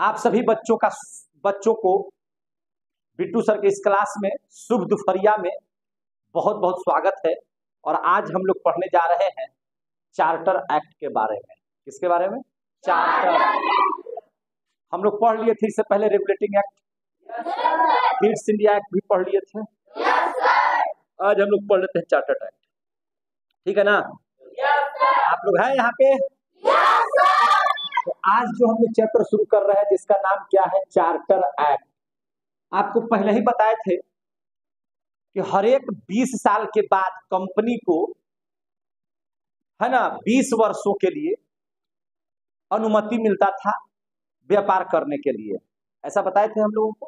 आप सभी बच्चों को बिट्टू सर के इस क्लास में शुभ दोपहरिया में बहुत बहुत स्वागत है। और आज हम लोग पढ़ने जा रहे हैं चार्टर एक्ट के बारे में। किसके बारे में? चार्टर। हम लोग पढ़ लिए थे इससे पहले regulating act, kids India act भी पढ़ लिए थे। आज हम लोग पढ़ लेते हैं चार्टर एक्ट, ठीक है ना? आप लोग हैं यहाँ पे? तो आज जो हम लोग चैप्टर शुरू कर रहे हैं जिसका नाम क्या है? Charter act. आपको पहले ही बताए थे कि हर एक 20 साल के बाद कंपनी को, है ना, 20 वर्षों के लिए अनुमति मिलता था व्यापार करने के लिए। ऐसा बताए थे हम लोगों को?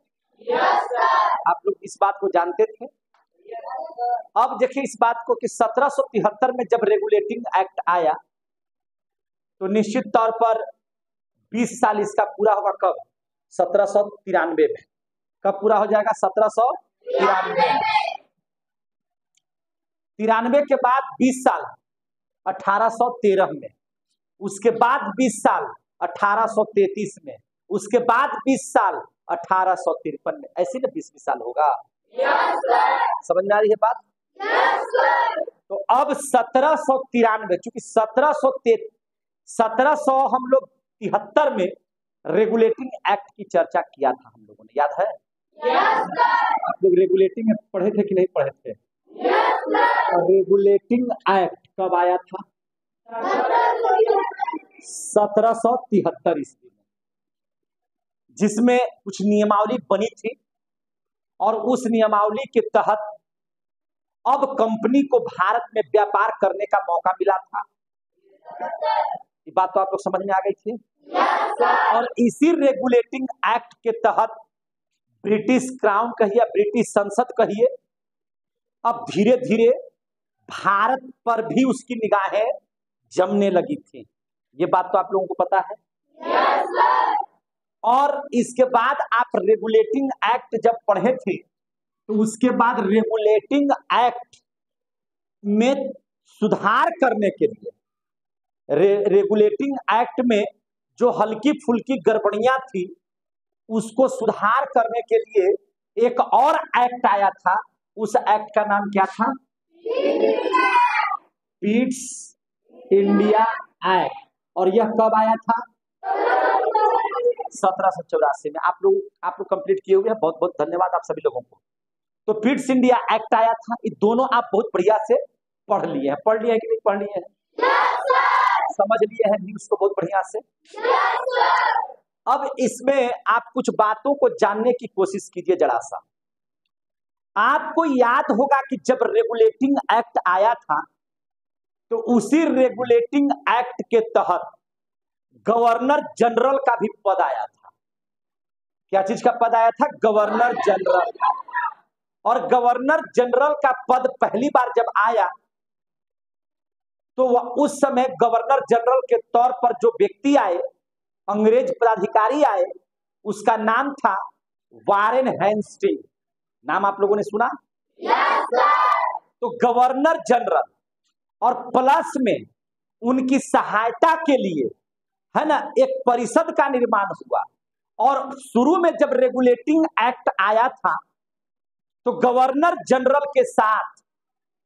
आप लोग इस बात को जानते थे? अब देखिए इस बात को कि 1773 में जब रेगुलेटिंग एक्ट आया तो निश्चित तौर पर 20 साल इसका पूरा होगा। कब? 1793 में। कब पूरा हो जाएगा? 1793 के बाद 20 साल 1813 में, उसके बाद 20 साल 1833 में, उसके बाद 20 साल 1853 में। ऐसे ना 20 साल होगा। समझ में आ रही है बात? तो अब 1793, चूंकि 1700 हम लोग 73 में रेगुलेटिंग एक्ट की चर्चा किया था हम लोगों ने, याद है? आप लोग रेगुलेटिंग एक्ट पढ़े थे कि नहीं पढ़े थे? और रेगुलेटिंग एक्ट कब आया था? 1773 ईस्वी में, जिसमें कुछ नियमावली बनी थी और उस नियमावली के तहत अब कंपनी को भारत में व्यापार करने का मौका मिला था। ये बात तो आप लोग समझ में आ गई थी। और इसी रेगुलेटिंग एक्ट के तहत ब्रिटिश क्राउन कहिए, ब्रिटिश संसद कहिए, अब धीरे धीरे भारत पर भी उसकी निगाहें जमने लगी थी। ये बात तो आप लोगों को पता है। और इसके बाद आप रेगुलेटिंग एक्ट जब पढ़े थे तो उसके बाद रेगुलेटिंग एक्ट में सुधार करने के लिए, रेगुलेटिंग एक्ट में जो हल्की फुल्की गड़बड़ियां थी उसको सुधार करने के लिए एक और एक्ट आया था। उस एक्ट का नाम क्या था? Pitt's India act. और यह कब आया था? 1784 में। आप लोग कंप्लीट किए हुए हैं, बहुत बहुत धन्यवाद आप सभी लोगों को। तो पिट्स इंडिया एक्ट आया था। ये दोनों आप बहुत बढ़िया से पढ़ लिए हैं। पढ़ लिए हैं कि नहीं पढ़ लिए हैं? समझ लिए हैं न्यूज को बहुत बढ़िया से? अब इसमें आप कुछ बातों को जानने की कोशिश कीजिए जरा सा। आपको याद होगा कि जब रेगुलेटिंग एक्ट आया था तो उसी रेगुलेटिंग एक्ट के तहत गवर्नर जनरल का भी पद आया था। क्या चीज का पद आया था? Governor general. और गवर्नर जनरल का पद पहली बार जब आया तो उस समय गवर्नर जनरल के तौर पर जो व्यक्ति आए, अंग्रेज पदाधिकारी आए, उसका नाम था वारेन हेस्टिंग। नाम आप लोगों ने सुना? तो गवर्नर जनरल और प्लस में उनकी सहायता के लिए, है ना, एक परिषद का निर्माण हुआ। और शुरू में जब रेगुलेटिंग एक्ट आया था तो गवर्नर जनरल के साथ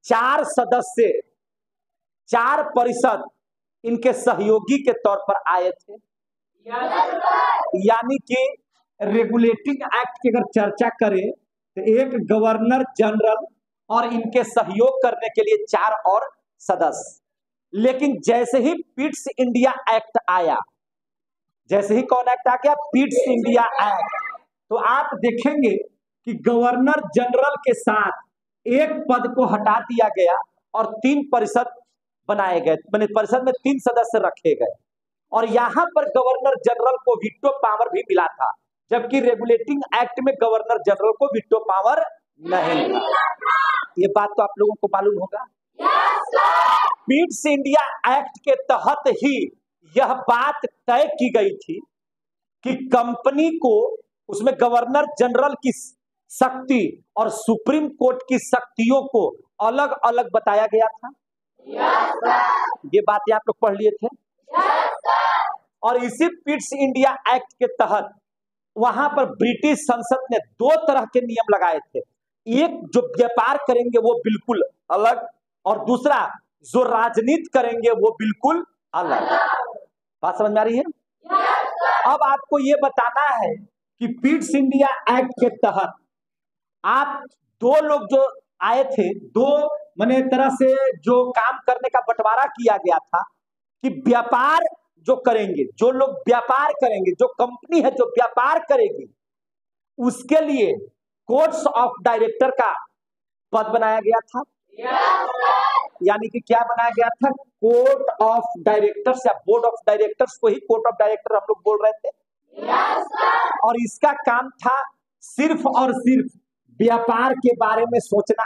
4 सदस्य, 4 परिषद इनके सहयोगी के तौर पर आए थे। यानी कि रेगुलेटिंग एक्ट की अगर चर्चा करें तो एक गवर्नर जनरल और इनके सहयोग करने के लिए 4 और सदस्य। लेकिन जैसे ही पिट्स इंडिया एक्ट आया, जैसे ही कौन एक्ट आ गया? Pitt's India act. तो आप देखेंगे कि गवर्नर जनरल के साथ एक पद को हटा दिया गया और 3 परिषद बनाए गए, मैंने परिषद में 3 सदस्य रखे गए। और यहां पर गवर्नर जनरल को वीटो पावर भी मिला था, जबकि रेगुलेटिंग एक्ट में गवर्नर जनरल को वीटो पावर नहीं था। ये बात तो आप लोगों को मालूम होगा। पिट्स इंडिया एक्ट के तहत ही यह बात तय की गई थी कि कंपनी को, उसमें गवर्नर जनरल की शक्ति और सुप्रीम कोर्ट की शक्तियों को अलग अलग बताया गया था। ये बातें आप लोग पढ़ लिए थे। और इसी पिट्स इंडिया एक्ट के तहत वहां पर ब्रिटिश संसद ने दो तरह के नियम लगाए थे। एक जो व्यापार करेंगे वो बिल्कुल अलग, और दूसरा जो राजनीति करेंगे वो बिल्कुल अलग। बात समझ में आ रही है? अब आपको ये बताना है कि पिट्स इंडिया एक्ट के तहत आप दो लोग जो आए थे, दो माने तरह से जो काम करने का बंटवारा किया गया था कि व्यापार जो करेंगे, जो लोग व्यापार करेंगे, जो कंपनी है जो व्यापार करेगी, उसके लिए कोर्ट्स ऑफ डायरेक्टर का पद बनाया गया था। यानी कि क्या बनाया गया था? कोर्ट ऑफ डायरेक्टर्स या बोर्ड ऑफ डायरेक्टर्स को ही कोर्ट ऑफ डायरेक्टर हम लोग बोल रहे थे। और इसका काम था सिर्फ और सिर्फ व्यापार के बारे में सोचना,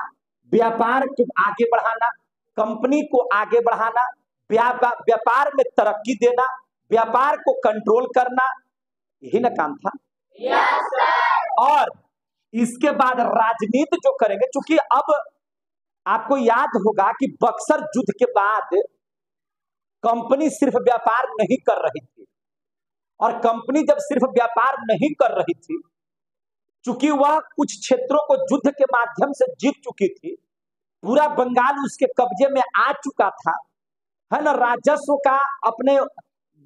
व्यापार को आगे बढ़ाना, कंपनी को आगे बढ़ाना, व्यापार में तरक्की देना, व्यापार को कंट्रोल करना, यही ना काम था। और इसके बाद राजनीति जो करेंगे, चूंकि अब आपको याद होगा कि बक्सर युद्ध के बाद कंपनी सिर्फ व्यापार नहीं कर रही थी, और कंपनी जब सिर्फ व्यापार नहीं कर रही थी, चूंकि वह कुछ क्षेत्रों को युद्ध के माध्यम से जीत चुकी थी, पूरा बंगाल उसके कब्जे में आ चुका था, है ना, राजस्व का अपने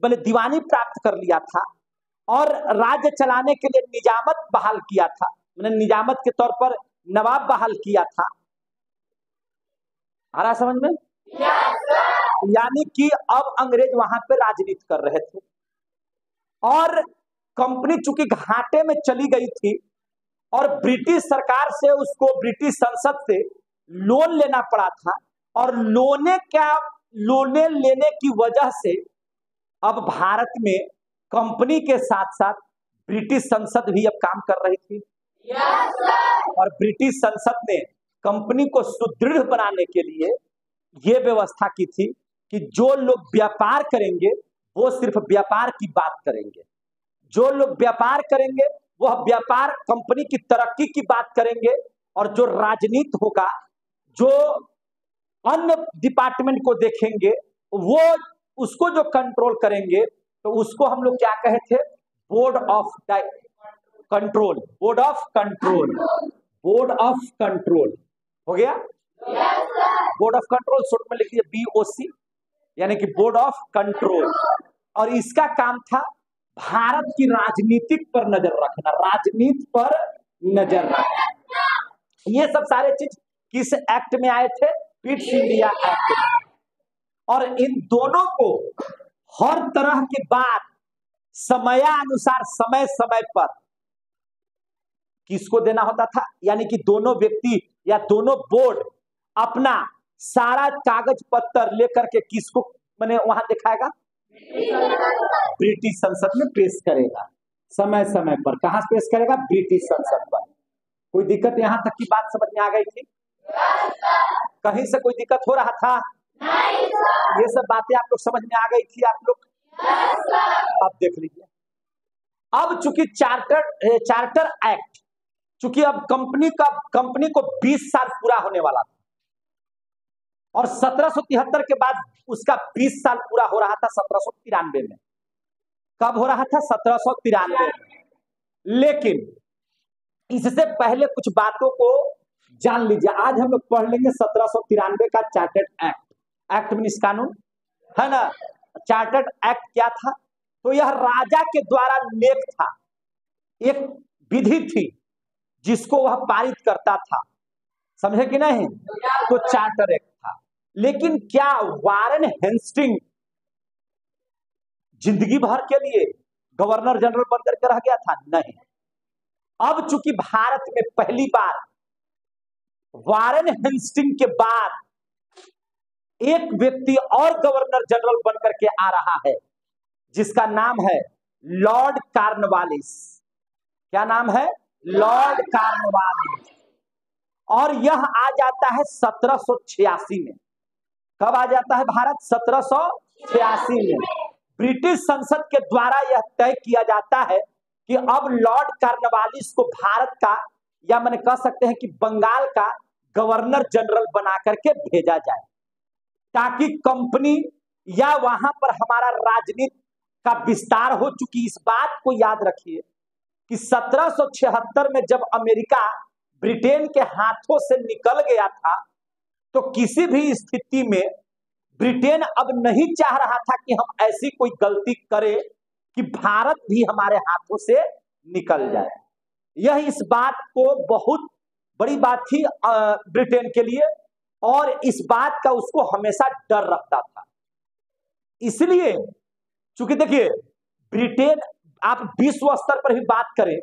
मैंने दीवानी प्राप्त कर लिया था, और राज्य चलाने के लिए निजामत बहाल किया था, मैंने निजामत के तौर पर नवाब बहाल किया था। आ रहा समझ में? यानी कि अब अंग्रेज वहां पे राजनीति कर रहे थे, और कंपनी चूंकि घाटे में चली गई थी, और ब्रिटिश सरकार से उसको ब्रिटिश संसद से लोन लेना पड़ा था, और लोने लेने की वजह से अब भारत में कंपनी के साथ साथ ब्रिटिश संसद भी अब काम कर रही थी। और ब्रिटिश संसद ने कंपनी को सुदृढ़ बनाने के लिए यह व्यवस्था की थी कि जो लोग व्यापार करेंगे वो सिर्फ व्यापार की बात करेंगे, जो लोग व्यापार करेंगे वह व्यापार कंपनी की तरक्की की बात करेंगे, और जो राजनीति होगा, जो अन्य डिपार्टमेंट को देखेंगे, वो उसको जो कंट्रोल करेंगे, तो उसको हम लोग क्या कहे थे? Board of control. Board of control, board of control हो गया। बोर्ड ऑफ कंट्रोल शॉर्ट में लिखिए BOC, यानी कि बोर्ड ऑफ कंट्रोल। और इसका काम था भारत की राजनीतिक पर नजर रखना, राजनीति पर नजर रखना। ये सब सारे चीज किस एक्ट में आए थे? पिट्स इंडिया एक्ट में। और इन दोनों को हर तरह की बात समयानुसार समय समय पर किसको देना होता था? यानी कि दोनों व्यक्ति या दोनों बोर्ड अपना सारा कागज पत्र लेकर के किसको मैंने वहां दिखाएगा? ब्रिटिश संसद में पेश करेगा, समय समय पर। कहां पेश करेगा? ब्रिटिश संसद पर। कोई दिक्कत यहां तक की बात समझ में आ गई थी? कहीं से कोई दिक्कत हो रहा था? ये सब बातें आप लोग समझ में आ गई थी आप लोग? अब देख लीजिए, अब चूंकि चार्टर एक्ट, चूंकि अब कंपनी को 20 साल पूरा होने वाला था, और 1773 के बाद उसका 20 साल पूरा हो रहा था 1793 में। कब हो रहा था? 1793 में। लेकिन इससे पहले कुछ बातों को जान लीजिए। आज हम लोग पढ़ लेंगे 1793 का चार्टर्ड एक्ट। एक्ट मीन्स कानून, है ना। चार्टर्ड एक्ट क्या था? तो यह राजा के द्वारा लेख था, एक विधि थी जिसको वह पारित करता था, समझे कि नहीं? तो चार्टर एक्ट था। लेकिन क्या वारेन हेस्टिंग जिंदगी भर के लिए गवर्नर जनरल बनकर के रह गया था? नहीं। अब चूंकि भारत में पहली बार वारेन हेस्टिंग के बाद एक व्यक्ति और गवर्नर जनरल बनकर के आ रहा है, जिसका नाम है लॉर्ड कॉर्नवालिस। क्या नाम है? Lord Cornwallis. और यह आ जाता है 1786 में। कब आ जाता है भारत? 1786 में। ब्रिटिश संसद के द्वारा यह तय किया जाता है कि अब लॉर्ड कॉर्नवालिस को भारत का, या मैंने कह सकते हैं कि बंगाल का गवर्नर जनरल बना करके भेजा जाए, ताकि कंपनी या वहां पर हमारा राजनीति का विस्तार हो चुकी। इस बात को याद रखिए कि 1776 में जब अमेरिका ब्रिटेन के हाथों से निकल गया था, तो किसी भी स्थिति में ब्रिटेन अब नहीं चाह रहा था कि हम ऐसी कोई गलती करें कि भारत भी हमारे हाथों से निकल जाए। यह इस बात को बहुत बड़ी बात थी ब्रिटेन के लिए, और इस बात का उसको हमेशा डर रहता था। इसलिए चूंकि देखिए ब्रिटेन, आप विश्व स्तर पर भी बात करें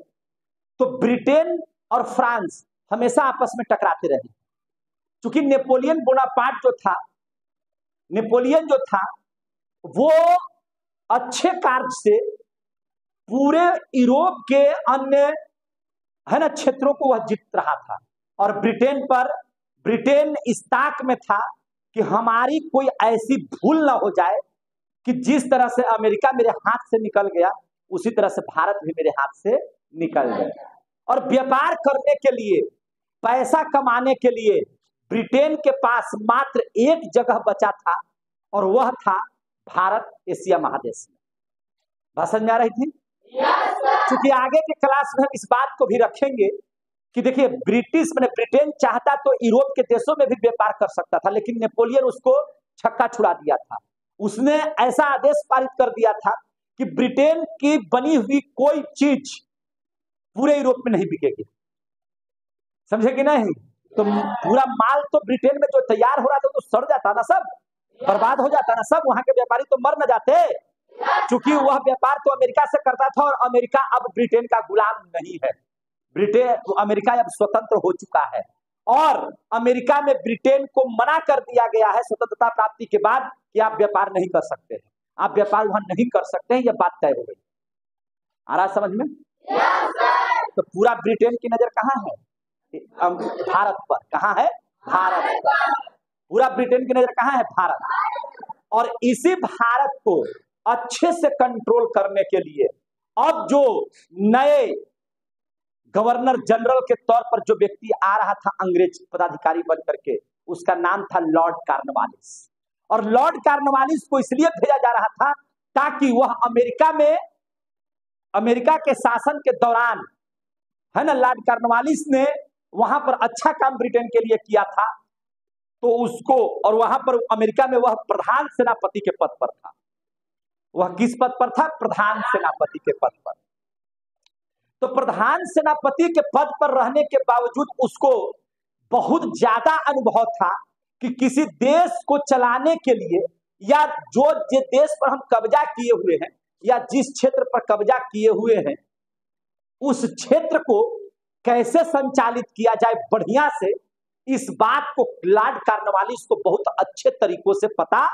तो ब्रिटेन और फ्रांस हमेशा आपस में टकराते रहे। चूंकि नेपोलियन जो था वो अच्छे कार्य से पूरे यूरोप के अन्य है ना क्षेत्रों को वह जीत रहा था, और ब्रिटेन इस ताक में था कि हमारी कोई ऐसी भूल ना हो जाए कि जिस तरह से अमेरिका मेरे हाथ से निकल गया उसी तरह से भारत भी मेरे हाथ से निकल जाए। और व्यापार करने के लिए, पैसा कमाने के लिए ब्रिटेन के पास मात्र एक जगह बचा था, और वह था भारत, एशिया महादेश में। बात समझ में आ रही थी? क्योंकि आगे के क्लास में हम इस बात को भी रखेंगे कि देखिए ब्रिटेन चाहता तो यूरोप के देशों में भी व्यापार कर सकता था, लेकिन नेपोलियन उसको छक्का छुड़ा दिया था। उसने ऐसा आदेश पारित कर दिया था कि ब्रिटेन की बनी हुई कोई चीज पूरे यूरोप में नहीं बिकेगी। समझे कि नहीं? तो पूरा माल तो ब्रिटेन में जो तैयार हो रहा था तो सड़ जाता ना, सब बर्बाद हो जाता ना, सब वहां के व्यापारी तो मर न जाते। क्योंकि वह व्यापार तो अमेरिका से करता था, और अमेरिका अब ब्रिटेन का गुलाम नहीं है। अमेरिका अब स्वतंत्र हो चुका है, और अमेरिका में ब्रिटेन को मना कर दिया गया है स्वतंत्रता प्राप्ति के बाद कि आप व्यापार नहीं कर सकते हैं, आप व्यापार वहां नहीं कर सकते हैं। यह बात तय हो गई। आ रहा समझ में? तो पूरा ब्रिटेन की नजर कहाँ है? भारत पर। कहाँ है? भारत पर। पूरा ब्रिटेन की नजर कहाँ है? भारत। और इसी भारत को अच्छे से कंट्रोल करने के लिए अब जो नए गवर्नर जनरल के तौर पर जो व्यक्ति आ रहा था अंग्रेज पदाधिकारी बन करके, उसका नाम था लॉर्ड कॉर्नवालिस। और लॉर्ड कॉर्नवालिस को इसलिए भेजा जा रहा था ताकि वह अमेरिका के शासन के दौरान, है ना, लॉर्ड कॉर्नवालिस ने वहां पर अच्छा काम ब्रिटेन के लिए किया था, तो उसको, और वहां पर अमेरिका में वह प्रधान सेनापति के पद पर था। वह किस पद पर था? प्रधान सेनापति के पद पर। तो प्रधान सेनापति के पद पर रहने के बावजूद उसको बहुत ज्यादा अनुभव था कि किसी देश को चलाने के लिए, या जो देश पर हम कब्जा किए हुए हैं या जिस क्षेत्र पर कब्जा किए हुए हैं उस क्षेत्र को कैसे संचालित किया जाए बढ़िया से, इस बात को लॉर्ड कॉर्नवालिस को बहुत अच्छे तरीकों से पता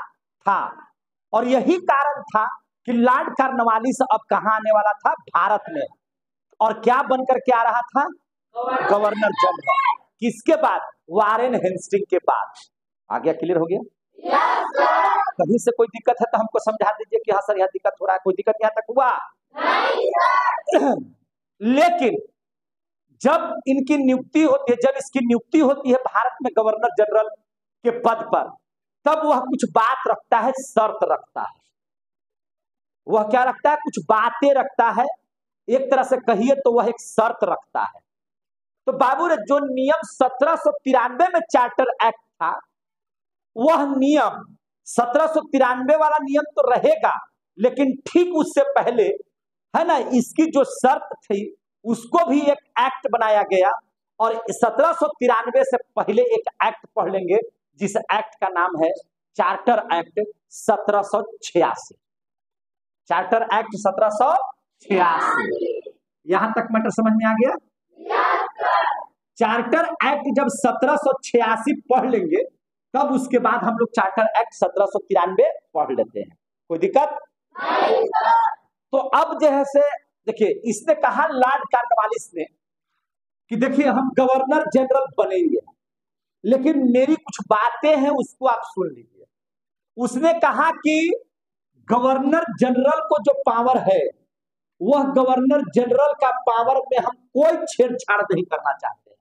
था। और यही कारण था कि लॉर्ड कॉर्नवालिस अब कहां आने वाला था? भारत में। और क्या बनकर के आ रहा था? Governor general. किसके बाद? वारेन हेस्टिंग के बाद। आ गया? क्लियर हो गया? कहीं से कोई दिक्कत है तो हमको समझा दीजिए कि हाँ सर यह दिक्कत हो रहा है। कोई दिक्कत यहाँ तक हुआ? लेकिन जब इनकी नियुक्ति होती है, जब इसकी नियुक्ति होती है भारत में गवर्नर जनरल के पद पर, तब वह कुछ बात रखता है, शर्त रखता है। वह क्या रखता है? कुछ बातें रखता है। एक तरह से कहिए तो वह एक शर्त रखता है। तो बाबू रे, जो नियम 1793 में चार्टर एक्ट था, वह नियम 1793 वाला नियम तो रहेगा, लेकिन ठीक उससे पहले, है ना, इसकी जो शर्त थी उसको भी एक एक्ट बनाया गया। और 1793 से पहले एक एक्ट पढ़ लेंगे जिस एक्ट का नाम है चार्टर एक्ट 1786। Charter act 1786। यहां तक मैटर समझ में आ गया? चार्टर एक्ट जब 1786 पढ़ लेंगे तब उसके बाद हम लोग चार्टर एक्ट 1793 पढ़ लेते हैं। कोई दिक्कत? तो अब जैसे देखिए, इसने कहा लॉर्ड कॉर्नवालिस ने कि देखिए हम गवर्नर जनरल बनेंगे, लेकिन मेरी कुछ बातें हैं उसको आप सुन लीजिए। उसने कहा कि गवर्नर जनरल को जो पावर है, वह गवर्नर जनरल का पावर में हम कोई छेड़छाड़ नहीं करना चाहते।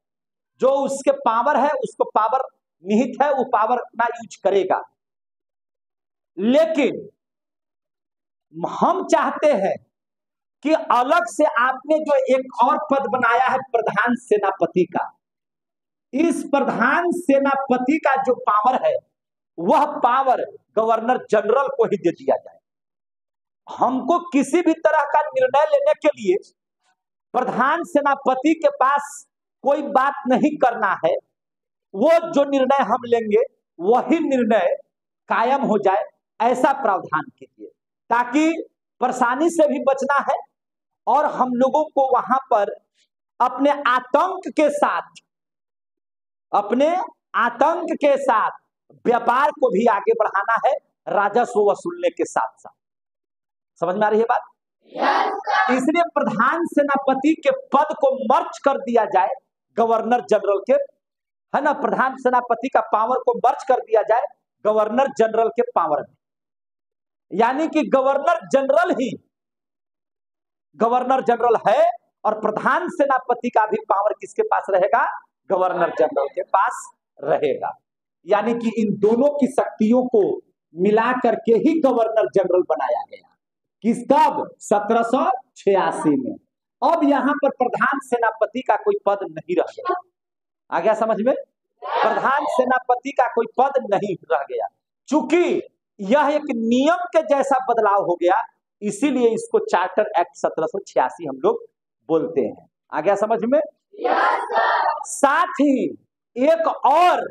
जो उसके पावर है, उसको पावर निहित है, वो पावर अपना यूज करेगा। लेकिन हम चाहते हैं कि अलग से आपने जो एक और पद बनाया है प्रधान सेनापति का, इस प्रधान सेनापति का जो पावर है वह पावर गवर्नर जनरल को ही दे दिया जाए। हमको किसी भी तरह का निर्णय लेने के लिए प्रधान सेनापति के पास कोई बात नहीं करना है। वो जो निर्णय हम लेंगे वही निर्णय कायम हो जाए, ऐसा प्रावधान कीजिए, ताकि परेशानी से भी बचना है और हम लोगों को वहां पर अपने आतंक के साथ व्यापार को भी आगे बढ़ाना है, राजस्व वसूलने के साथ साथ। समझ में आ रही है बात? इसलिए प्रधान सेनापति के पद को मर्ज कर दिया जाए गवर्नर जनरल के, है ना, प्रधान सेनापति का पावर को मर्ज कर दिया जाए गवर्नर जनरल के पावर में, यानी कि गवर्नर जनरल है और प्रधान सेनापति का भी पावर किसके पास रहेगा? गवर्नर जनरल के पास रहेगा। यानी कि इन दोनों की शक्तियों को मिला करके ही गवर्नर जनरल बनाया गया। किस कब? 1786 में। अब यहां पर प्रधान सेनापति का कोई पद नहीं रह गया। आ गया समझ में? प्रधान सेनापति का कोई पद नहीं रह गया, चूंकि यह एक नियम के जैसा बदलाव हो गया, इसीलिए इसको चार्टर एक्ट 1786 हम लोग बोलते हैं। आ गया समझ में? साथ ही एक और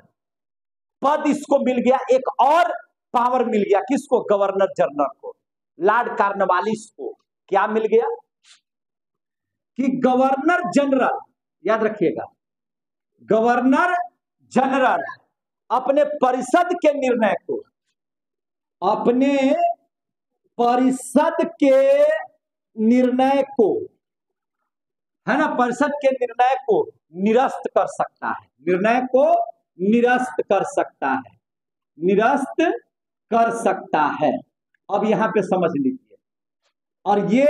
पद इसको मिल गया, एक और पावर मिल गया। किसको? गवर्नर जनरल को, लॉर्ड कॉर्नवालिस को। क्या मिल गया? कि गवर्नर जनरल, याद रखिएगा, गवर्नर जनरल अपने परिषद के निर्णय को, है ना, परिषद के निर्णय को निरस्त कर सकता है, निरस्त कर सकता है। अब यहां पे समझ लीजिए, और ये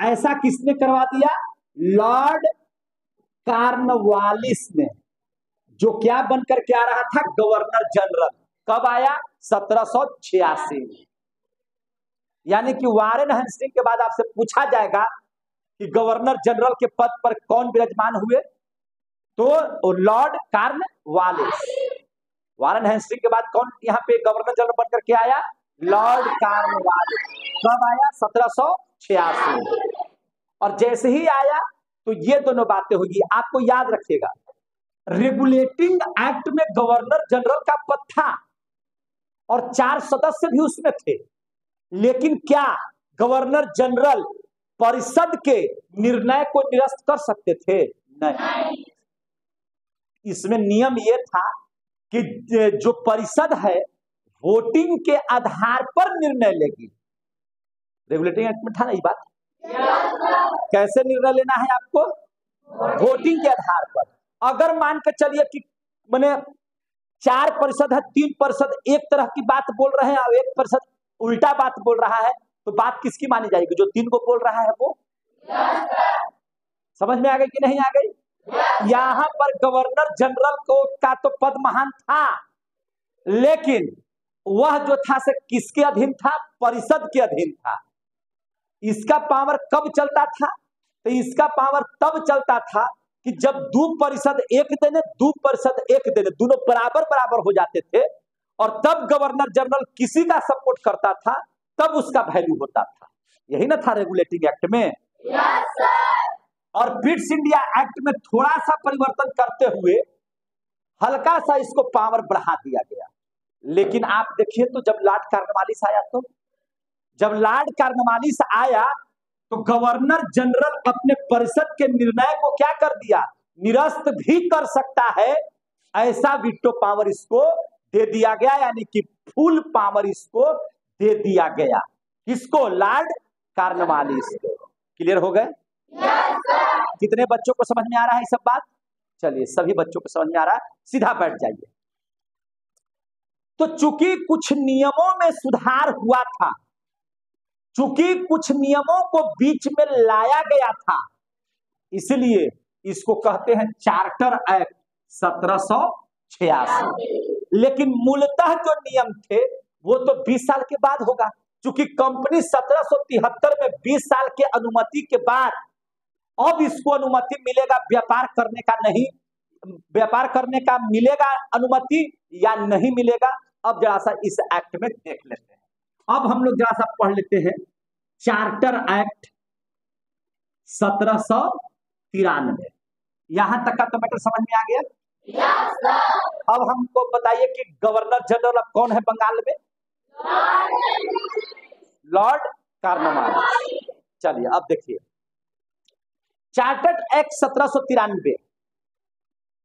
ऐसा किसने करवा दिया? लॉर्ड कॉर्नवालिस ने, जो क्या बनकर के आ रहा था? Governor general. कब आया? 1786 में। यानी कि वारेन हेस्टिंग के बाद आपसे पूछा जाएगा कि गवर्नर जनरल के पद पर कौन विराजमान हुए, तो लॉर्ड कॉर्नवालिस। वारेन हेस्टिंग के बाद कौन यहाँ पे गवर्नर जनरल बनकर के आया? Lord Cornwallis. कब आया? 1786 में। और जैसे ही आया तो ये दोनों बातें होगी। आपको याद रखिएगा, रेगुलेटिंग एक्ट में गवर्नर जनरल का पद था और 4 सदस्य भी उसमें थे, लेकिन क्या गवर्नर जनरल परिषद के निर्णय को निरस्त कर सकते थे? नहीं। इसमें नियम यह था कि जो परिषद है वोटिंग के आधार पर निर्णय लेगी। रेगुलेटिंग एक्ट में था ना ये बात? कैसे निर्णय लेना है आपको? वोटिंग के आधार पर। अगर मान के चलिए कि मैंने 4 परिषद है, 3 परिषद एक तरह की बात बोल रहे हैं और 1 परिषद उल्टा बात बोल रहा है, तो बात किसकी मानी जाएगी? जो 3 को बोल रहा है वो। समझ में आ गई कि नहीं आ गई? यहां पर गवर्नर जनरल को का तो पद महान था, लेकिन वह जो था से किसके अधीन था? परिषद के अधीन था। इसका पावर कब चलता था? तो इसका पावर तब चलता था कि जब 2 परिषद एक देने, 2 परिषद एक देने, दोनों बराबर बराबर हो जाते थे, और तब गवर्नर जनरल किसी का सपोर्ट करता था, तब उसका वैल्यू होता था। यही ना था रेगुलेटिंग एक्ट में? Yes sir. और पिट्स इंडिया एक्ट में थोड़ा सा परिवर्तन करते हुए हल्का सा इसको पावर बढ़ा दिया गया। लेकिन आप देखिए तो जब लॉर्ड कॉर्नवालिस आया, तो गवर्नर जनरल अपने परिषद के निर्णय को क्या कर दिया? निरस्त भी कर सकता है। ऐसा वीटो पावर इसको दे दिया गया, यानी कि फुल पावर इसको दे दिया गया। किसको? लॉर्ड कॉर्नवालिस को। क्लियर हो गए? कितने बच्चों को समझ में आ रहा है ये सब बात? चलिए, सभी बच्चों को समझ में आ रहा है, सीधा बैठ जाइए। तो चूंकि कुछ नियमों में सुधार हुआ था, चूंकि कुछ नियमों को बीच में लाया गया था, इसलिए इसको कहते हैं चार्टर एक्ट 1786। लेकिन मूलतः जो नियम थे वो तो 20 साल के बाद होगा। चूंकि कंपनी 1773 में 20 साल के अनुमति के बाद अब इसको अनुमति मिलेगा व्यापार करने का, नहीं व्यापार करने का मिलेगा अनुमति या नहीं मिलेगा। अब जरा सा इस एक्ट में देख लेते हैं। अब हम लोग जरा सा पढ़ लेते हैं चार्टर एक्ट 1793। यहां तक का तो मैटर समझ में आ गया? अब हमको बताइए कि गवर्नर जनरल अब कौन है बंगाल में? Lord Cornwallis. चलिए अब देखिए चार्टर्ड एक्ट 1793।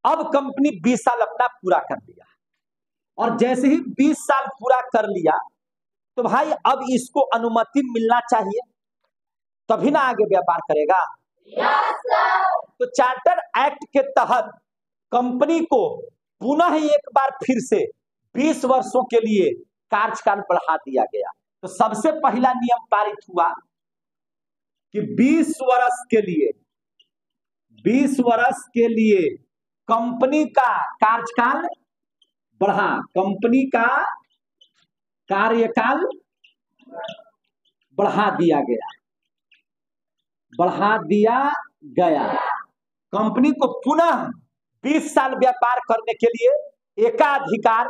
अब कंपनी 20 साल अपना पूरा कर लिया और जैसे ही 20 साल पूरा कर लिया तो भाई अब इसको अनुमति मिलना चाहिए तभी ना आगे व्यापार करेगा। तो चार्टर एक्ट के तहत कंपनी को पुनः एक बार फिर से 20 वर्षों के लिए कार्यकाल बढ़ा दिया गया। तो सबसे पहला नियम पारित हुआ कि 20 वर्ष के लिए कंपनी का कार्यकाल बढ़ा, कंपनी का कार्यकाल बढ़ा दिया गया। कंपनी को पुनः 20 साल व्यापार करने के लिए एकाधिकार,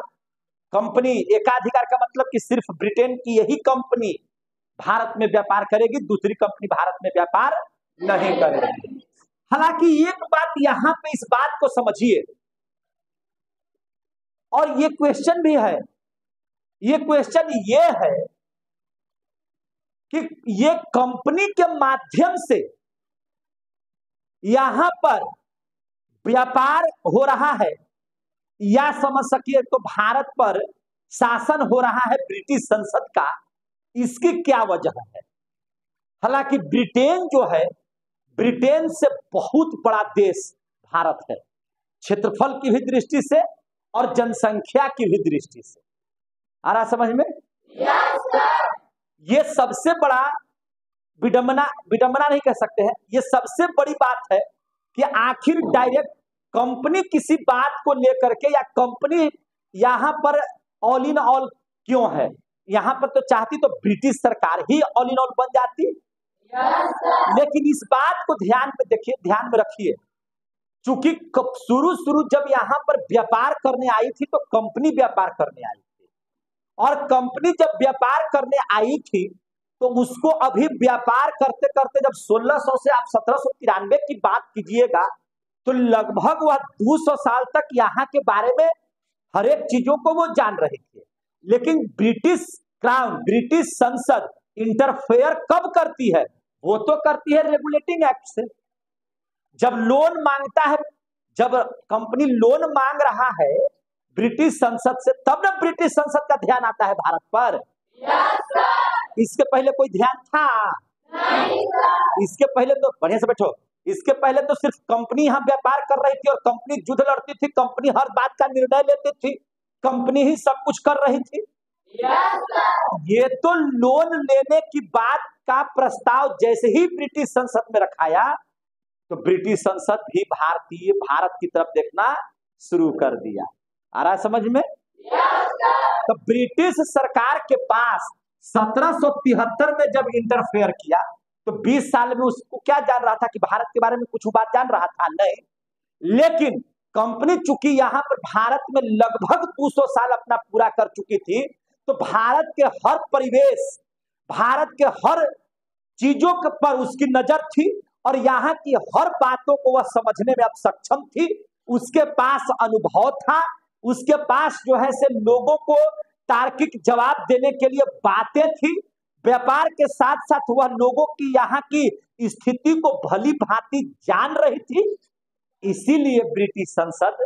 कंपनी एकाधिकार का मतलब कि सिर्फ ब्रिटेन की यही कंपनी भारत में व्यापार करेगी, दूसरी कंपनी भारत में व्यापार नहीं करेगी। हालांकि एक बात यहां पे इस बात को समझिए और ये क्वेश्चन भी है, ये क्वेश्चन ये है कि ये कंपनी के माध्यम से यहां पर व्यापार हो रहा है या समझ सकिए तो भारत पर शासन हो रहा है ब्रिटिश संसद का, इसकी क्या वजह है? हालांकि ब्रिटेन जो है, ब्रिटेन से बहुत बड़ा देश भारत है, क्षेत्रफल की भी दृष्टि से और जनसंख्या की भी दृष्टि से। आ रहा समझ में? ये सबसे बड़ा विडंबना नहीं कह सकते हैं, ये सबसे बड़ी बात है कि आखिर डायरेक्ट कंपनी किसी बात को लेकर के या कंपनी यहां पर ऑल इन ऑल क्यों है? यहां पर तो चाहती तो ब्रिटिश सरकार ही ऑल इन ऑल बन जाती। लेकिन इस बात को ध्यान में देखिए, ध्यान में रखिए, चूंकि शुरू जब यहां पर व्यापार करने आई थी तो कंपनी व्यापार करने आई थी और कंपनी जब व्यापार करने आई थी तो उसको अभी व्यापार करते करते जब 1600 से आप 1793 की बात कीजिएगा तो लगभग वह 200 साल तक यहाँ के बारे में हर एक चीजों को वो जान रहे थे। लेकिन ब्रिटिश क्राउन, ब्रिटिश संसद इंटरफेयर कब करती है? वो तो करती है रेगुलेटिंग एक्ट से। जब लोन मांगता है, जब कंपनी लोन मांग रहा है ब्रिटिश संसद से, तब ना ब्रिटिश संसद का ध्यान आता है भारत पर। इसके पहले कोई ध्यान था? इसके पहले तो बढ़िया से बैठो, इसके पहले तो सिर्फ कंपनी यहाँ व्यापार कर रही थी और कंपनी युद्ध लड़ती थी, कंपनी हर बात का निर्णय लेती थी, कंपनी ही सब कुछ कर रही थी। ये तो लोन लेने की बात का प्रस्ताव जैसे ही ब्रिटिश संसद में रखाया तो ब्रिटिश संसद भी भारत की तरफ देखना शुरू कर दिया। आ रहा है समझ में? तो ब्रिटिश सरकार के पास 1773 में जब इंटरफेयर किया तो 20 साल में उसको क्या जान रहा था कि भारत के बारे में कुछ बात जान रहा था? नहीं। लेकिन कंपनी चूंकि यहाँ पर भारत में लगभग 200 साल अपना पूरा कर चुकी थी तो भारत के हर परिवेश, भारत के हर चीजों पर उसकी नजर थी और यहाँ की हर बातों को वह समझने में अब सक्षम थी। उसके पास अनुभव था, उसके पास जो है से लोगों को तार्किक जवाब देने के लिए बातें थी। व्यापार के साथ साथ वह लोगों की यहाँ की स्थिति को भली भांति जान रही थी। इसीलिए ब्रिटिश संसद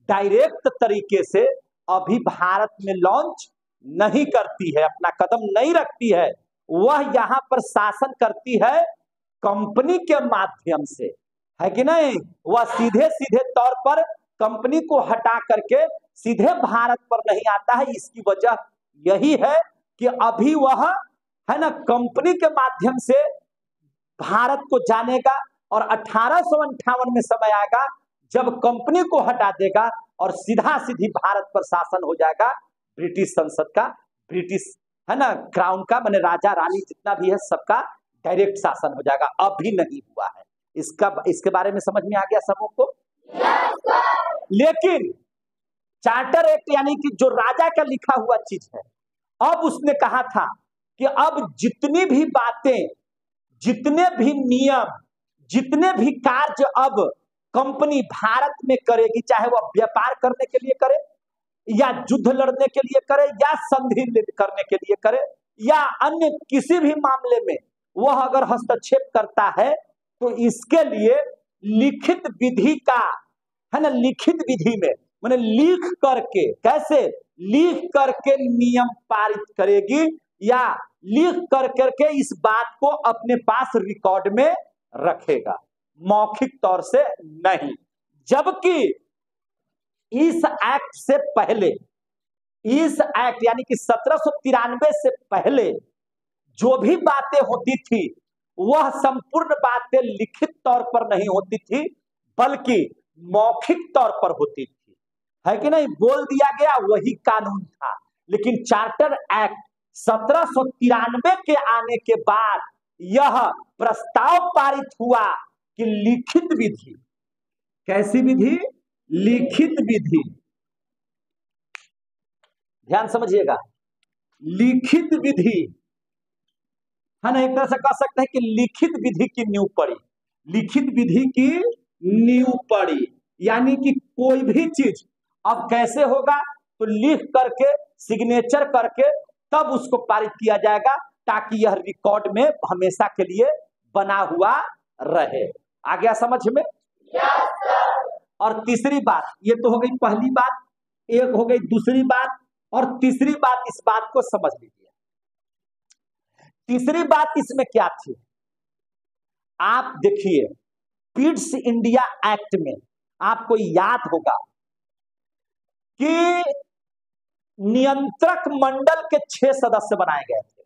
डायरेक्ट तरीके से अभी भारत में लॉन्च नहीं करती है, अपना कदम नहीं रखती है, वह यहाँ पर शासन करती है कंपनी के माध्यम से, है कि नहीं? वह सीधे सीधे तौर पर कंपनी को हटा करके सीधे भारत पर नहीं आता है। इसकी वजह यही है कि अभी वह है ना कंपनी के माध्यम से भारत को जानेगा और 1858 में समय आएगा जब कंपनी को हटा देगा और सीधा सीधी भारत पर शासन हो जाएगा ब्रिटिश संसद का, ब्रिटिश है ना, क्राउन का माने राजा रानी जितना भी है सबका डायरेक्ट शासन हो जाएगा। अभी नहीं हुआ है इसके बारे में समझ में आ गया सबों को। लेकिन चार्टर एक्ट यानी कि जो राजा का लिखा हुआ चीज है, अब उसने कहा था कि अब जितनी भी बातें, जितने भी नियम, जितने भी कार्य अब कंपनी भारत में करेगी, चाहे वह व्यापार करने के लिए करे या युद्ध लड़ने के लिए करे या संधि करने के लिए करे या अन्य किसी भी मामले में वह अगर हस्तक्षेप करता है, तो इसके लिए लिखित विधि का, है ना, लिखित विधि में मैंने लिख करके, कैसे लिख करके नियम पारित करेगी या लिख कर करके इस बात को अपने पास रिकॉर्ड में रखेगा, मौखिक तौर से नहीं। जबकि इस एक्ट से पहले, इस एक्ट यानी कि 1793 से पहले जो भी बातें होती थी वह संपूर्ण बातें लिखित तौर पर नहीं होती थी बल्कि मौखिक तौर पर होती थी, है कि नहीं, बोल दिया गया वही कानून था। लेकिन चार्टर एक्ट 1793 के आने के बाद यह प्रस्ताव पारित हुआ कि लिखित विधि, कैसी विधि, लिखित विधि, ध्यान समझिएगा, लिखित विधि, है ना, एक तरह से कह सकते हैं कि लिखित विधि की नींव पड़ी, लिखित विधि की नींव पड़ी। यानी कि कोई भी चीज अब कैसे होगा, तो लिख करके सिग्नेचर करके तब उसको पारित किया जाएगा ताकि यह रिकॉर्ड में हमेशा के लिए बना हुआ रहे। आ गया समझ में? और तीसरी बात, ये तो हो गई पहली बात, एक हो गई दूसरी बात, और तीसरी बात, इस बात को समझ लीजिए। तीसरी बात इसमें क्या थी, आप देखिए, पिट्स इंडिया एक्ट में आपको याद होगा कि नियंत्रक मंडल के 6 सदस्य बनाए गए थे,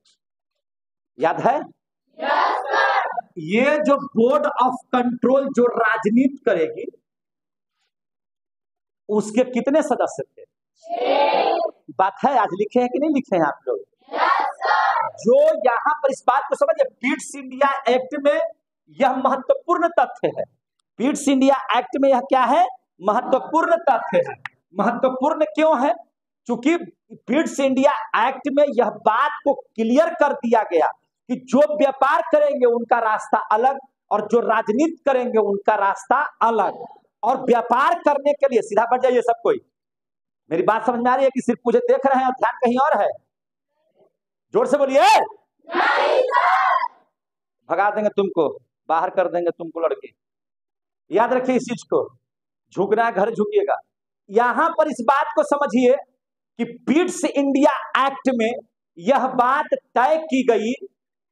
याद है? ये जो बोर्ड ऑफ कंट्रोल जो राजनीति करेगी उसके कितने सदस्य थे? बात है, आज लिखे हैं कि नहीं लिखे हैं आप लोग? जो यहां पर इस बात को समझिए, पिट्स इंडिया एक्ट में यह महत्वपूर्ण तथ्य है। पिट्स इंडिया एक्ट में यह क्या है? महत्वपूर्ण तथ्य है। महत्वपूर्ण क्यों है? क्योंकि पिट्स इंडिया एक्ट में यह बात को क्लियर कर दिया गया कि जो व्यापार करेंगे उनका रास्ता अलग और जो राजनीति करेंगे उनका रास्ता अलग। और व्यापार करने के लिए, सीधा बढ़ जाइए सब कोई, मेरी बात समझ में आ रही है कि सिर्फ मुझे देख रहे हैं और ध्यान कहीं और है? जोर से बोलिए। भगा देंगे तुमको, बाहर कर देंगे तुमको लड़के, याद रखिए इस चीज को। झुकना है घर झुकिएगा। यहां पर इस बात को समझिए कि पिट्स इंडिया एक्ट में यह बात तय की गई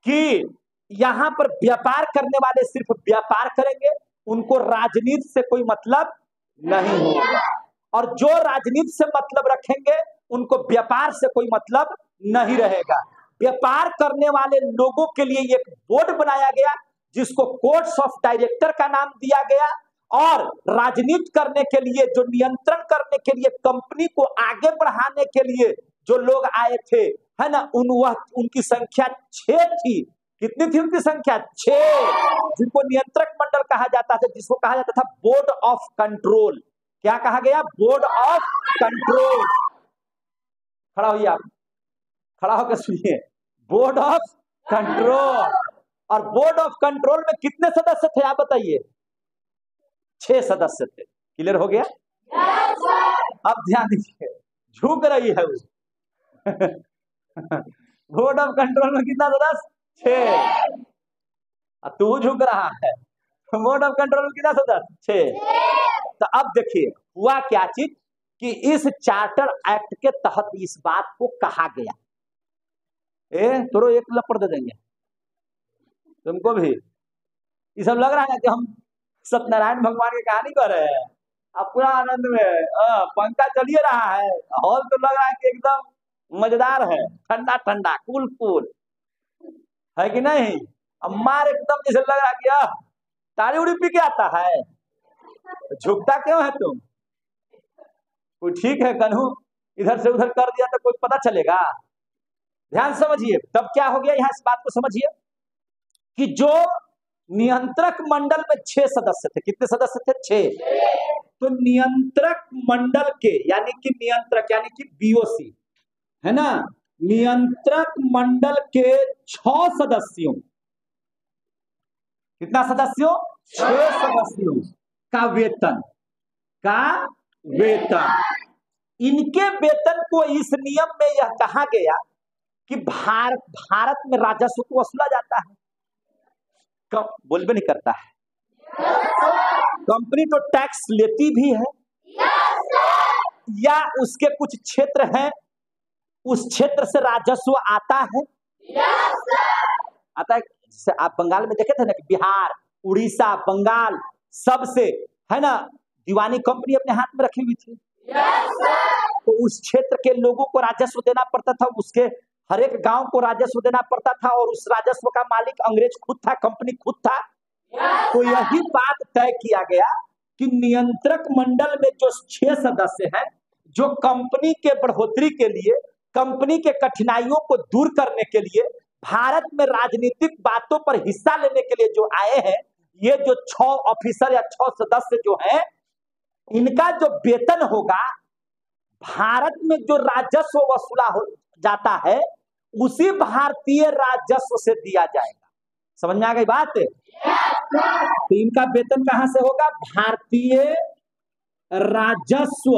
कि यहां पर व्यापार करने वाले सिर्फ व्यापार करेंगे, उनको राजनीति से कोई मतलब नहीं होगा, और जो राजनीति से मतलब रखेंगे उनको व्यापार से कोई मतलब नहीं रहेगा। व्यापार करने वाले लोगों के लिए एक बोर्ड बनाया गया जिसको कोर्ट्स ऑफ डायरेक्टर का नाम दिया गया, और राजनीति करने के लिए, जो नियंत्रण करने के लिए, कंपनी को आगे बढ़ाने के लिए जो लोग आए थे, है ना, उनकी संख्या 6 थी। कितनी थी उनकी संख्या? 6, जिनको नियंत्रक मंडल कहा जाता था, जिसको कहा जाता था बोर्ड ऑफ कंट्रोल। क्या कहा गया? Board of control. खड़ा होइए आप, खड़ा होकर सुनिए, बोर्ड ऑफ कंट्रोल। और बोर्ड ऑफ कंट्रोल में कितने सदस्य थे आप बताइए? 6 सदस्य थे। क्लियर हो गया? अब ध्यान दीजिए, झुक रही है वो। बोर्ड ऑफ कंट्रोल में कितना सदस्य? 6। तू झुक रहा है। बोर्ड ऑफ कंट्रोल में कितना सदस्य? 6। तो अब देखिए हुआ क्या चीज कि इस चार्टर एक्ट के तहत इस बात को कहा गया, तोरो एक लपड़ दे देंगे तुमको भी। ये सब लग रहा है कि हम सत्यनारायण भगवान की कहानी कर रहे हैं। अब पूरा आनंद में पंखा चलिए रहा है, हॉल तो लग रहा है कि एकदम मजेदार है, ठंडा ठंडा, कूल कूल, है कि नहीं? अम्मार एकदम जैसे लग रहा है कि ताड़ी उड़ी पी के आता है। झुकता क्यों है तुम? कोई ठीक है कन्हू, इधर से उधर कर दिया तो कोई पता चलेगा? ध्यान समझिए, तब क्या हो गया, यहां इस बात को समझिए कि जो नियंत्रक मंडल में 6 सदस्य थे, कितने सदस्य थे? 6। तो नियंत्रक मंडल के यानी कि नियंत्रक यानी कि बीओसी है ना, नियंत्रक मंडल के 6 सदस्यों, कितना सदस्यों? 6 सदस्यों का वेतन, का वेतन, इनके वेतन को इस नियम में यह कहा गया कि भारत में राजस्व को वसूला जाता है। कब बोलबे नहीं करता है, कंपनी तो टैक्स लेती भी है, या उसके कुछ क्षेत्र हैं उस क्षेत्र से राजस्व आता है, आता है। जैसे आप बंगाल में देखे थे ना कि बिहार, उड़ीसा, बंगाल सबसे है ना दीवानी कंपनी अपने हाथ में रखी हुई थी, तो उस क्षेत्र के लोगों को राजस्व देना पड़ता था, उसके हर एक गांव को राजस्व देना पड़ता था, और उस राजस्व का मालिक अंग्रेज खुद था, कंपनी खुद था। तो यही बात तय किया गया कि नियंत्रक मंडल में जो 6 सदस्य हैं, जो कंपनी के बढ़ोतरी के लिए, कंपनी के कठिनाइयों को दूर करने के लिए, भारत में राजनीतिक बातों पर हिस्सा लेने के लिए जो आए हैं, ये जो 6 ऑफिसर या 6 सदस्य जो हैं, इनका जो वेतन होगा, भारत में जो राजस्व वसूला हो जाता है उसी भारतीय राजस्व से दिया जाएगा। समझ में आ गई बात? तो इनका वेतन कहां से होगा? भारतीय राजस्व,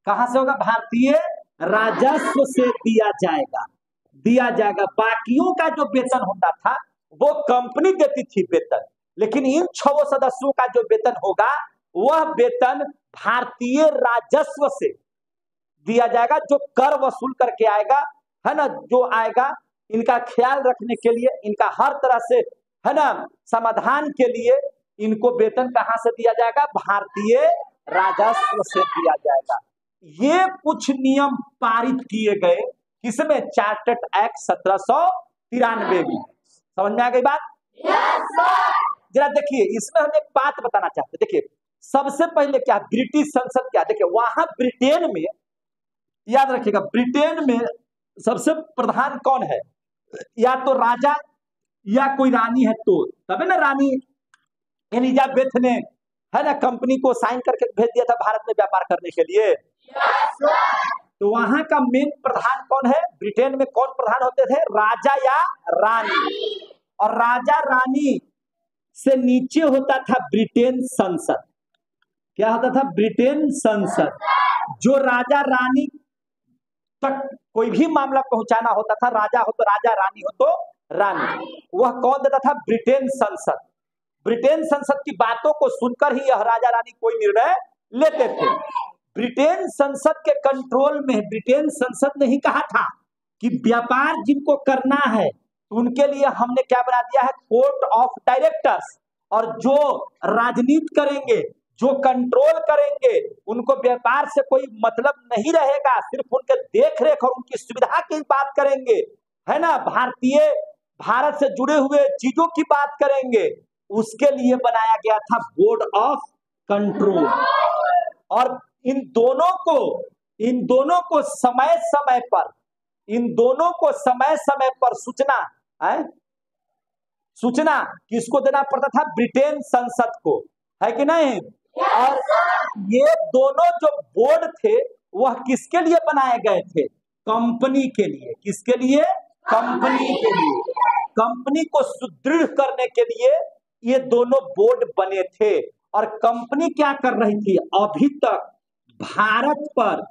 कहां से होगा? भारतीय राजस्व से दिया जाएगा, दिया जाएगा। बाकियों का जो वेतन होता था वो कंपनी देती थी वेतन, लेकिन इन 6 सदस्यों का जो वेतन होगा वह वेतन भारतीय राजस्व से दिया जाएगा, जो कर वसूल करके आएगा, है ना, जो आएगा इनका ख्याल रखने के लिए, इनका हर तरह से है ना समाधान के लिए इनको वेतन कहां से दिया जाएगा? भारतीय राजस्व से दिया जाएगा। ये कुछ नियम पारित किए गए किसमें? चार्टर्ड एक्ट 1793 में। समझ में आ गई बात? जरा देखिए, इसमें हम एक बात बताना चाहते हैं। देखिए, सबसे पहले क्या, ब्रिटिश संसद क्या, देखिए वहां ब्रिटेन में, याद रखिएगा, ब्रिटेन में सबसे प्रधान कौन है? या तो राजा या कोई रानी है, तो तब ना रानी एलिजाबेथ ने है ना कंपनी को साइन करके भेज दिया था भारत में व्यापार करने के लिए। तो वहां का मेन प्रधान कौन है? ब्रिटेन में कौन प्रधान होते थे? राजा या रानी। और राजा रानी से नीचे होता था ब्रिटेन संसद। क्या होता था? ब्रिटेन संसद। जो राजा रानी तक कोई भी मामला पहुंचाना होता था, राजा हो तो राजा, रानी हो तो रानी, वह कौन देता था? ब्रिटेन संसद। ब्रिटेन संसद की बातों को सुनकर ही यह राजा रानी कोई निर्णय लेते थे। ब्रिटेन संसद के कंट्रोल में, ब्रिटेन संसद ने ही कहा था कि व्यापार जिनको करना है तो उनके लिए हमने क्या बना दिया है? Court of directors. और जो राजनीति करेंगे, जो कंट्रोल करेंगे, उनको व्यापार से कोई मतलब नहीं रहेगा, सिर्फ उनके देख रेख और उनकी सुविधा की बात करेंगे, है ना, भारत से जुड़े हुए चीजों की बात करेंगे। उसके लिए बनाया गया था बोर्ड ऑफ कंट्रोल। और इन दोनों को समय समय पर सूचना किसको देना पड़ता था? ब्रिटेन संसद को, है कि नहीं? और ये दोनों जो बोर्ड थे वह किसके लिए बनाए गए थे? कंपनी के लिए। किसके लिए? कंपनी के लिए। कंपनी को सुदृढ़ करने के लिए ये दोनों बोर्ड बने थे। और कंपनी क्या कर रही थी? अभी तक भारत पर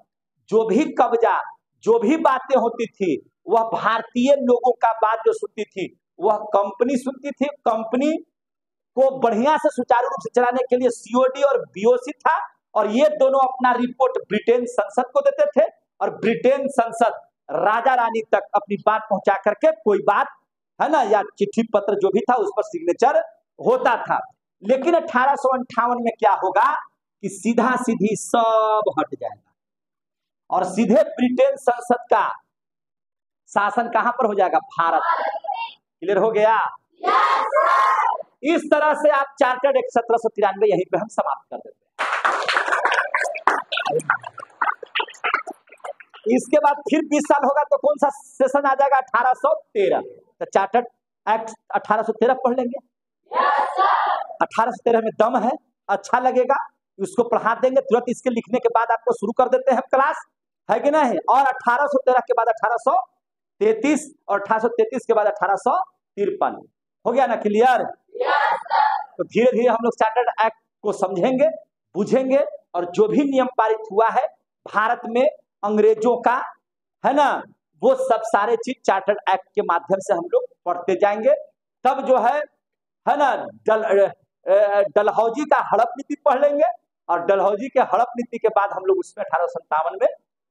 जो भी कब्जा, जो भी बातें होती थी, वह भारतीय लोगों का बात जो सुनती थी वह कंपनी सुनती थी। कंपनी को बढ़िया से सुचारू रूप से चलाने के लिए सीओडी और बीओसी था, और ये दोनों अपना रिपोर्ट ब्रिटेन संसद को देते थे, और ब्रिटेन संसद राजा रानी तक अपनी बात पहुंचा करके कोई बात, है ना, या चिट्ठी पत्र जो भी था उस पर सिग्नेचर होता था। लेकिन 1858 में क्या होगा कि सीधा सीधी सब हट जाएगा और सीधे ब्रिटेन संसद का शासन कहां पर हो जाएगा? भारत। क्लियर हो गया? इस तरह से आप चार्टर्ड एक्ट 1793 यहीं पे हम समाप्त कर देते हैं। इसके बाद फिर 20 साल होगा तो कौन सा सेशन आ जाएगा? 1813। तो चार्टर्ड एक्ट 1813 पढ़ लेंगे। 1813 में दम है, अच्छा लगेगा, उसको पढ़ा देंगे तुरंत। इसके लिखने के बाद आपको शुरू कर देते हैं क्लास, है कि नहीं? और 1813 के बाद 1833 और 1833 के बाद 1853 हो गया ना क्लियर? तो धीरे धीरे हम लोग चार्टर्ड एक्ट को समझेंगे, बुझेंगे, और जो भी नियम पारित हुआ है भारत में अंग्रेजों का, है ना, वो सब सारे चीज चार्टर्ड एक्ट के माध्यम से हम लोग पढ़ते जाएंगे। तब जो है ना, डलहौजी का हड़प नीति पढ़ लेंगे, और डलहौजी के हड़प नीति के बाद हम लोग उसमें 1857 में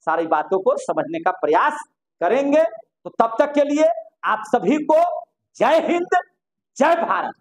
सारी बातों को समझने का प्रयास करेंगे। तो तब तक के लिए आप सभी को जय हिंद, जय भारत।